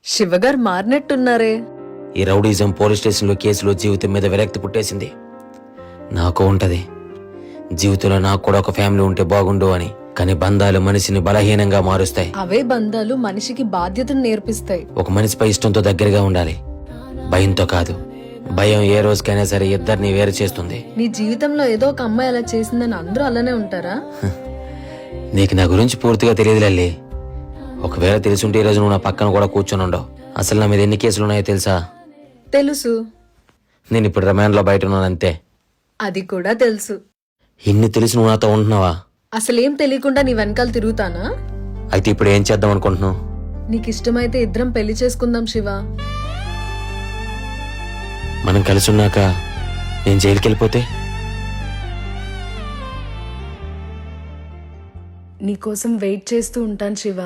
శివగారు మారినట్టున్నారే. ఈ rowdyism police స్టేషన్లో కేసులో జీవితం మీద విరక్తి పుట్టేసింది. నాకు ఉంటది జీవితంలో నాకు కూడా ఒక ఫ్యామిలీ ఉంటే బాగుండు అని. కానీ బంధాలు మనిషిని బలహీనంగా మారుస్తాయి. అవే బంధాలు మనిషికి బాధ్యతను నేర్పిస్తాయి. ఒక మనిషిపై ఇష్టంతో దగ్గరగా ఉండాలి, భయంతో కాదు. భయం ఏ రోజుకైనా సరే ఇద్దరిని వేరు చేస్తుంది. నీ జీవితంలో ఏదో ఒక అమ్మాయి అలా చేసిందని అందరూ అలానే ఉంటారా? నీకు నా గురించి పూర్తిగా తెలియదు లల్లి. ఒకవేళ తెలుసుంటే ఈ రోజు నువ్వు నా పక్కన కూడా కూర్చొని ఉండవు. అసలు నా మీద ఎన్ని కేసులు ఉన్నాయో తెలుసా? తెలుసు. నేను ఇప్పుడు రిమాండ్లో బయట ఉన్నాను అంతే. అది కూడా తెలుసు. ఇన్ని తెలిసి నువ్వు నాతో ఉంటున్నావా? అసలేం తెలియకుండా నీ వెనకాల తిరుగుతానా? అయితే ఇప్పుడు ఏం చేద్దాం అనుకుంటున్నావు? నీకు ఇష్టమైతే ఇద్దరం పెళ్లి చేసుకుందాం శివ. మనం కలిసి ఉన్నాక నేను జైలుకి వెళ్ళిపోతే? నీకోసం వెయిట్ చేస్తూ ఉంటాను శివ.